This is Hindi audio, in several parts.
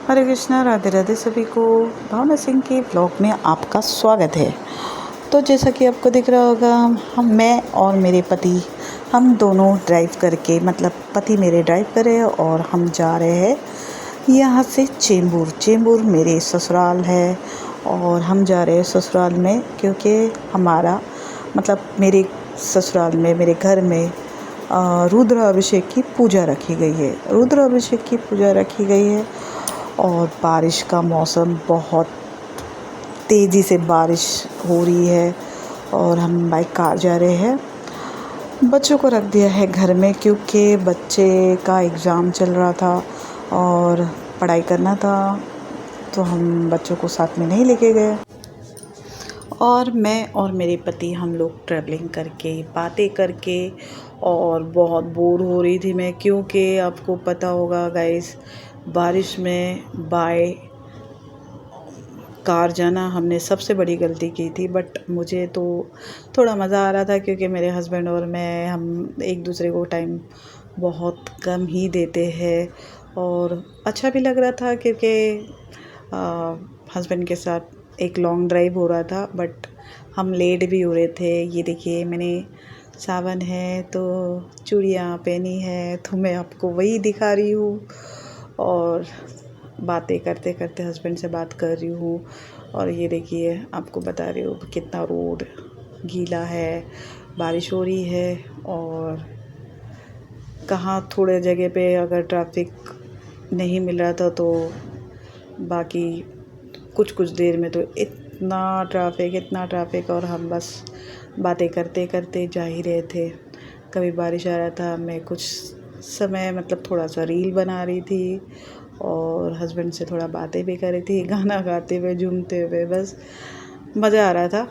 हरे कृष्णा, राधे राधे सभी को। भावना सिंह के ब्लॉग में आपका स्वागत है। तो जैसा कि आपको दिख रहा होगा, मैं और मेरे पति हम दोनों ड्राइव करके, मतलब पति मेरे ड्राइव कर रहे हैं और हम जा रहे हैं यहाँ से चेंबूर मेरे ससुराल है। और हम जा रहे हैं ससुराल में क्योंकि हमारा मतलब मेरे ससुराल में, मेरे घर में रुद्र अभिषेक की पूजा रखी गई है। रुद्र अभिषेक की पूजा रखी गई है और बारिश का मौसम, बहुत तेज़ी से बारिश हो रही है और हम बाइक कार जा रहे हैं। बच्चों को रख दिया है घर में क्योंकि बच्चे का एग्ज़ाम चल रहा था और पढ़ाई करना था, तो हम बच्चों को साथ में नहीं लेके गए। और मैं और मेरे पति हम लोग ट्रैवलिंग करके, बातें करके, और बहुत बोर हो रही थी मैं, क्योंकि आपको पता होगा गाइस, बारिश में बाय कार जाना हमने सबसे बड़ी गलती की थी। बट मुझे तो थोड़ा मज़ा आ रहा था क्योंकि मेरे हस्बैंड और मैं, हम एक दूसरे को टाइम बहुत कम ही देते हैं और अच्छा भी लग रहा था क्योंकि हस्बैंड के साथ एक लॉन्ग ड्राइव हो रहा था। बट हम लेट भी हो रहे थे। ये देखिए, मैंने सावन है तो चूड़ियाँ पहनी है, तो मैं आपको वही दिखा रही हूँ और बातें करते करते हस्बैंड से बात कर रही हूँ। और ये देखिए, आपको बता रही हूँ कितना रोड गीला है, बारिश हो रही है। और कहाँ थोड़े जगह पे अगर ट्रैफिक नहीं मिल रहा था तो बाकी कुछ देर में तो इतना ट्रैफिक, और हम बस बातें करते करते जा ही रहे थे। कभी बारिश आ रहा था, मैं कुछ समय मतलब थोड़ा सा रील बना रही थी और हस्बैंड से थोड़ा बातें भी कर रही थी, गाना गाते हुए, झूमते हुए। बस मज़ा आ रहा था।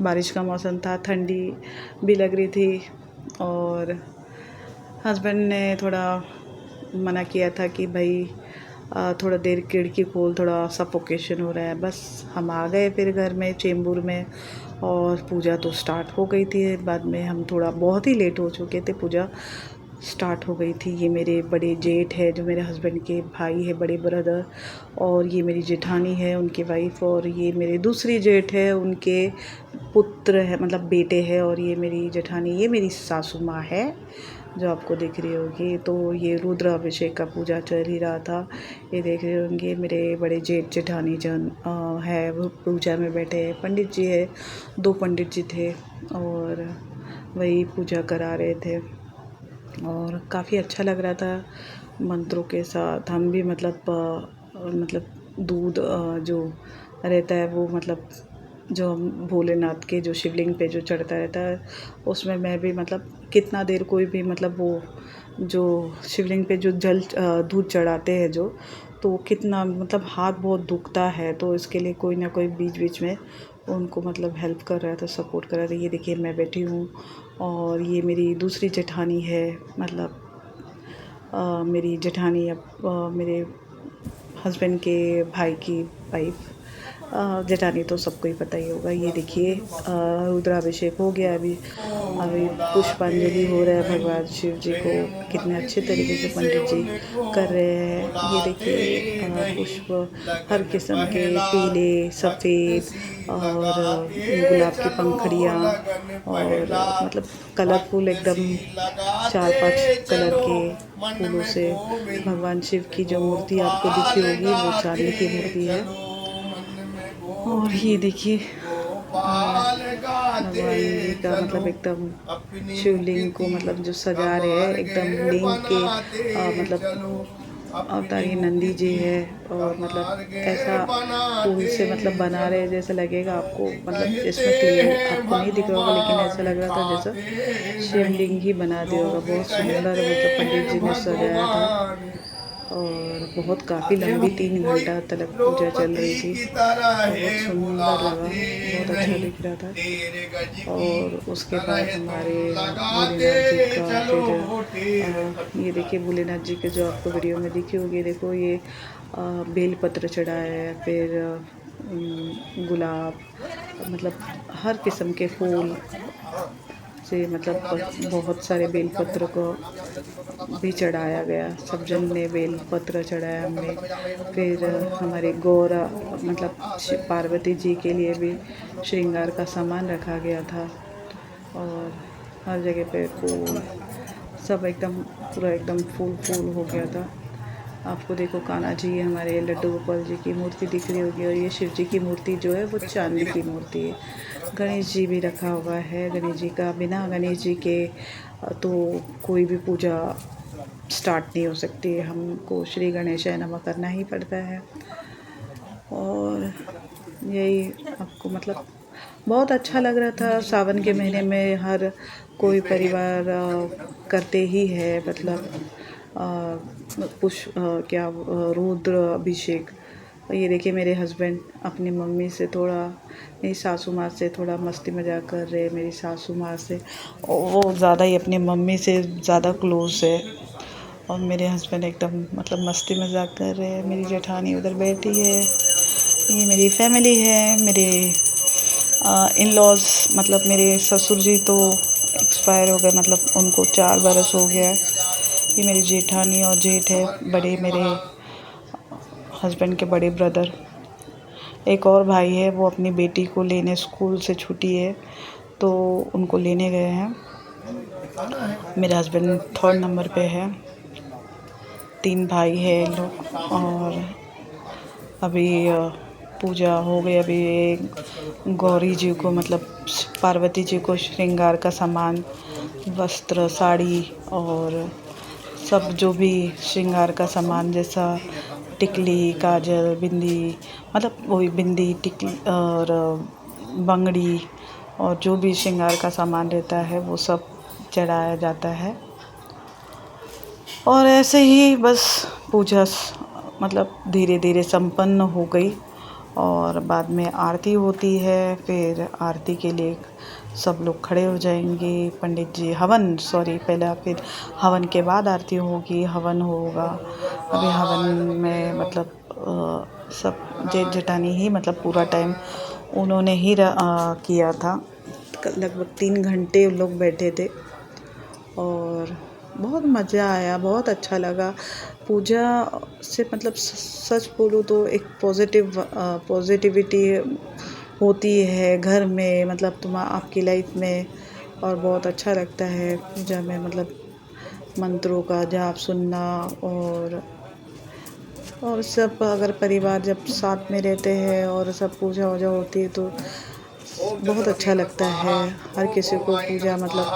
बारिश का मौसम था, ठंडी भी लग रही थी और हस्बैंड ने थोड़ा मना किया था कि भाई थोड़ा देर खिड़की खोल, थोड़ा सफोकेशन हो रहा है। बस हम आ गए फिर घर में, चेंबूर में, और पूजा तो स्टार्ट हो गई थी। बाद में हम थोड़ा बहुत ही लेट हो चुके थे, पूजा स्टार्ट हो गई थी। ये मेरे बड़े जेठ है, जो मेरे हस्बैंड के भाई है, बड़े ब्रदर, और ये मेरी जेठानी है, उनकी वाइफ, और ये मेरे दूसरी जेठ है, उनके पुत्र है, मतलब बेटे हैं। और ये मेरी जेठानी, ये मेरी सासू माँ है जो आपको दिख रही होगी। तो ये रुद्र अभिषेक का पूजा चल ही रहा था। ये देख रहे होंगे मेरे बड़े जेठ जेठानी जन है, वो पूजा में बैठे हैं। पंडित जी है, 2 पंडित जी थे और वही पूजा करा रहे थे और काफ़ी अच्छा लग रहा था मंत्रों के साथ। हम भी मतलब दूध जो रहता है वो, मतलब जो भोलेनाथ के जो शिवलिंग पे जो चढ़ता रहता है, उसमें मैं भी मतलब कितना देर, कोई भी मतलब वो जो शिवलिंग पे जो दूध चढ़ाते हैं जो, तो कितना मतलब हाथ बहुत दुखता है, तो इसके लिए कोई ना कोई बीच बीच में उनको मतलब हेल्प कर रहा था, सपोर्ट कर रहा था। ये देखिए, मैं बैठी हूँ और ये मेरी दूसरी जेठानी है, मतलब मेरी जेठानी मेरे हस्बैंड के भाई की वाइफ। जेठानी तो सबको ही पता ही होगा। ये देखिए, रुद्राभिषेक हो गया। अभी अभी पुष्पांजलि हो रहा है भगवान शिव जी को। कितने अच्छे तरीके से पंडित जी कर रहे हैं। ये देखिए, पुष्प हर किस्म के, पीले, सफ़ेद और गुलाब की पंखड़ियाँ, और मतलब कलरफुल एकदम 4-5 कलर के फूलों से भगवान शिव की जो मूर्ति आपको दिखी होगी वो चांदी की मूर्ति है। और ये देखिए, भगवान जी का मतलब एकदम शिवलिंग को मतलब जो सजा रहे हैं, एकदम लिंग के मतलब अवतार ये नंदी जी है। और मतलब ऐसा फूल से मतलब बना रहे, जैसे लगेगा आपको, मतलब इसमें क्लियर आपको नहीं दिख रहा होगा लेकिन ऐसा लग रहा था जैसा शिवलिंग ही बना दिया होगा। बहुत सुंदर मतलब पंडित जी ने सजाया था और बहुत काफ़ी लंबी 3 घंटा तक पूजा चल रही थी। बहुत सुंदर लगा, बहुत अच्छा दिख रहा था। और उसके बाद हमारे भोलेनाथ जी का फिर ये देखिए, भोलेनाथ जी के जो आपको वीडियो में दिखी होगी, देखो ये बेल पत्र चढ़ाया है, फिर गुलाब, मतलब हर किस्म के फूल से मतलब बहुत सारे बेलपत्र को भी चढ़ाया गया। सब जन ने बेलपत्र चढ़ाया हमने। फिर हमारे गौरा मतलब पार्वती जी के लिए भी श्रृंगार का सामान रखा गया था। और हर जगह पे फूल सब एकदम पूरा एकदम फूल फूल हो गया था। आपको देखो कान्हा जी हमारे लड्डू गोपाल जी की मूर्ति दिख रही होगी, और ये शिव जी की मूर्ति जो है वो चांदी की मूर्ति है। गणेश जी भी रखा हुआ है। गणेश जी का बिना गणेश जी के तो कोई भी पूजा स्टार्ट नहीं हो सकती। हमको श्री गणेशाय नमः करना ही पड़ता है। और यही आपको मतलब बहुत अच्छा लग रहा था। सावन के महीने में हर कोई परिवार करते ही है मतलब रुद्र अभिषेक। ये देखिए मेरे हस्बैंड अपनी मम्मी से थोड़ा, मेरी सासू माँ से थोड़ा मस्ती मजाक कर रहे हैं। मेरी सासू माँ से वो ज़्यादा ही अपनी मम्मी से ज़्यादा क्लोज है, और मेरे हस्बैंड एकदम मतलब मस्ती मजाक कर रहे हैं। मेरी जेठानी उधर बैठी है। ये मेरी फैमिली है। मेरे इन लॉज मतलब मेरे ससुर जी तो एक्सपायर हो गए, मतलब उनको 4 बरस हो गया है। ये मेरी जेठानी और जेठ है, बड़े मेरे हस्बैंड के बड़े ब्रदर। एक और भाई है, वो अपनी बेटी को लेने स्कूल से छुट्टी है तो उनको लेने गए हैं। मेरे हस्बैंड 3rd नंबर पे है। 3 भाई है लोग। और अभी पूजा हो गई। अभी गौरी जी को मतलब पार्वती जी को श्रृंगार का सामान, वस्त्र, साड़ी और सब जो भी श्रृंगार का सामान जैसा टिकली, काजल, बिंदी, मतलब वही बिंदी, टिकली और बंगड़ी और जो भी श्रृंगार का सामान रहता है वो सब चढ़ाया जाता है। और ऐसे ही बस पूजा मतलब धीरे धीरे संपन्न हो गई। और बाद में आरती होती है। फिर आरती के लिए सब लोग खड़े हो जाएंगे। पंडित जी पहले फिर हवन के बाद आरती होगी, हवन होगा। अभी हवन में मतलब सब जेठ जेठानी ही मतलब पूरा टाइम उन्होंने ही किया था। लगभग 3 घंटे उन लोग बैठे थे और बहुत मज़ा आया, बहुत अच्छा लगा। पूजा से मतलब सच बोलूँ तो एक पॉजिटिविटी होती है घर में, मतलब आपकी लाइफ में। और बहुत अच्छा लगता है पूजा में मतलब मंत्रों का जाप सुनना। और सब अगर परिवार जब साथ में रहते हैं और सब पूजा वूजा होती है तो बहुत अच्छा लगता है। हर किसी को पूजा मतलब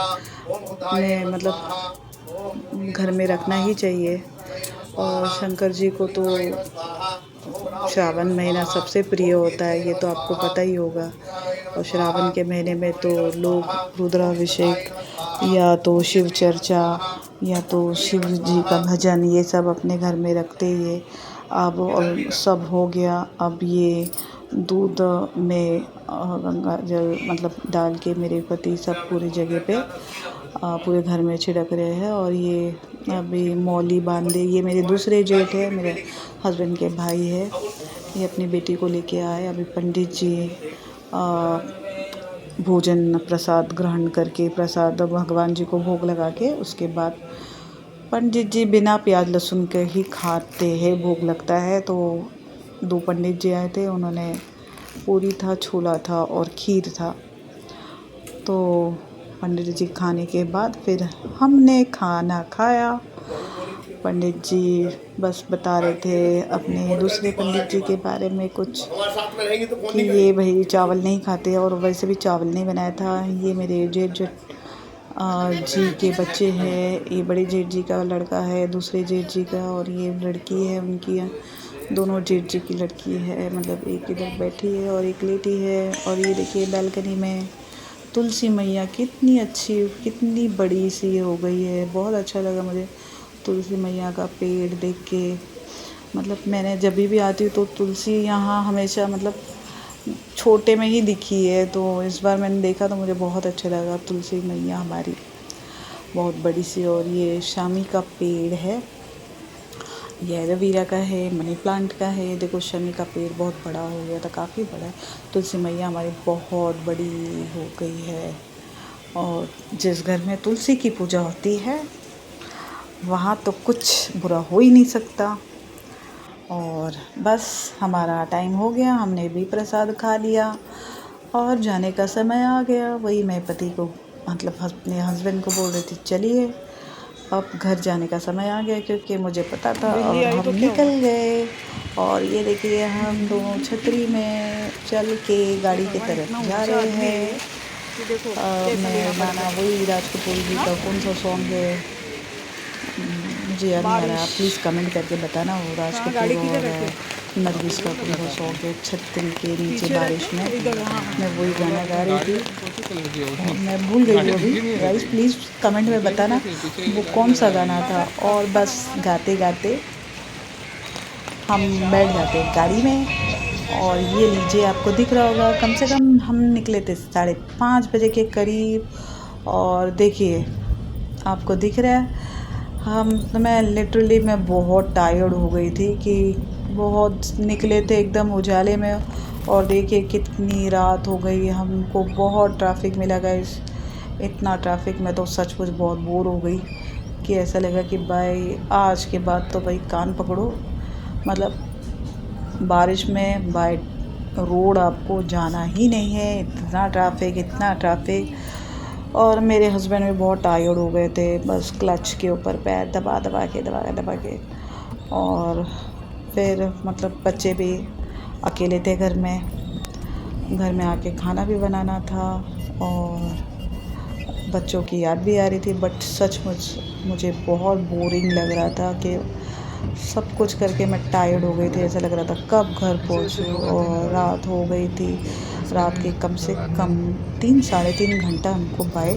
घर में रखना ही चाहिए। और शंकर जी को तो श्रावण महीना सबसे प्रिय होता है, ये तो आपको पता ही होगा। और श्रावण के महीने में तो लोग रुद्राभिषेक या तो शिव चर्चा या तो शिव जी का भजन ये सब अपने घर में रखते ही है। अब और सब हो गया। अब ये दूध में गंगा जल मतलब डाल के मेरे पति सब पूरी जगह पे पूरे घर में छिड़क रहे हैं। और ये अभी मौली बांधे, ये मेरे दूसरे जेठ है, मेरे हस्बैंड के भाई है। ये अपनी बेटी को लेके आए। अभी पंडित जी भोजन प्रसाद ग्रहण करके, प्रसाद भगवान जी को भोग लगा के उसके बाद पंडित जी बिना प्याज लहसुन के ही खाते हैं, भोग लगता है। तो 2 पंडित जी आए थे, उन्होंने पूरी था, छोला था और खीर था। तो पंडित जी खाने के बाद फिर हमने खाना खाया। पंडित जी बस बता रहे थे अपने दूसरे पंडित जी के बारे में कुछ कि ये भाई चावल नहीं खाते और वैसे भी चावल नहीं बनाया था। ये मेरे जेठ जी के बच्चे हैं। ये बड़े जेठ जी का लड़का है, दूसरे जेठ जी का, और ये लड़की है उनकी। दोनों जेठ जी की लड़की है, मतलब एक इधर बैठी है और एक लेटी है। और ये देखिए बालकनी में तुलसी मैया कितनी अच्छी, कितनी बड़ी सी हो गई है। बहुत अच्छा लगा मुझे तुलसी मैया का पेड़ देख के। मतलब मैंने जब भी आती हूँ तो तुलसी यहाँ हमेशा मतलब छोटे में ही दिखी है, तो इस बार मैंने देखा तो मुझे बहुत अच्छा लगा। तुलसी मैया हमारी बहुत बड़ी सी। और ये शामी का पेड़ है, ये एलोवेरा का है, मनी प्लांट का है। देखो शमी का पेड़ बहुत बड़ा हो गया था, काफ़ी बड़ा है। तुलसी मैया हमारी बहुत बड़ी हो गई है और जिस घर में तुलसी की पूजा होती है वहाँ तो कुछ बुरा हो ही नहीं सकता। और बस हमारा टाइम हो गया, हमने भी प्रसाद खा लिया और जाने का समय आ गया। वही मैं पति को मतलब अपने हस्बैंड को बोल रही थी चलिए अब घर जाने का समय आ गया, क्योंकि मुझे पता था और हम निकल गए। और ये देखिए हम दोनों छतरी में चल के गाड़ी की तरफ जा रहे हैं। मैं गाना वही राज कपूर जी का कौन सा सॉन्ग है मुझे याद नहीं आ रहा, आप प्लीज़ कमेंट करके बताना। वो राज कपूर और नरगिस का कौन सा सॉन्ग है, छतरी के नीचे बारिश में, मैं वही गाना गा रही थी। मैं भूल गई हूँ अभी, गाइस प्लीज़ कमेंट में बताना वो कौन सा गाना था। और बस गाते गाते हम बैठ जाते गाड़ी में। और ये लीजिए आपको दिख रहा होगा, कम से कम हम निकले थे 5:30 बजे के करीब। और देखिए आपको दिख रहा है मैं लिटरली मैं बहुत टायर्ड हो गई थी कि बहुत निकले थे एकदम उजाले में। और देखिए कितनी रात हो गई, हमको बहुत ट्रैफिक मिला गाइस। इतना ट्रैफिक में तो सचमुच बहुत बोर हो गई कि ऐसा लगा कि भाई आज के बाद तो भाई कान पकड़ो, मतलब बारिश में बाय रोड आपको जाना ही नहीं है। इतना ट्रैफिक इतना ट्रैफिक। और मेरे हस्बैंड भी बहुत टायर्ड हो गए थे, बस क्लच के ऊपर पैर दबा दबा के। और फिर मतलब बच्चे भी अकेले थे घर में आके खाना भी बनाना था और बच्चों की याद भी आ रही थी। बट सचमुच मुझे बहुत बोरिंग लग रहा था कि सब कुछ करके मैं टायर्ड हो गई थी। ऐसा लग रहा था कब घर पहुंचूं। और रात हो गई थी, रात के कम से कम 3-3.5 घंटा हमको बाय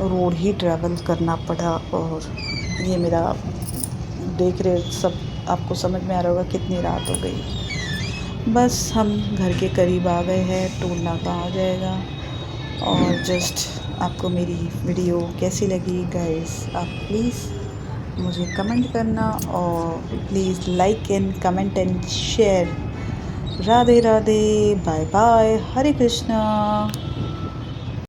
रोड ही ट्रैवल करना पड़ा। और ये मेरा देख रहे सब आपको समझ में आ रहा होगा कितनी रात हो गई। बस हम घर के करीब आ गए हैं, टोल नाका आ जाएगा। और जस्ट आपको मेरी वीडियो कैसी लगी गाइस, आप प्लीज़ मुझे कमेंट करना और please like and comment and share. Radhe Radhe, bye bye, Hare Krishna.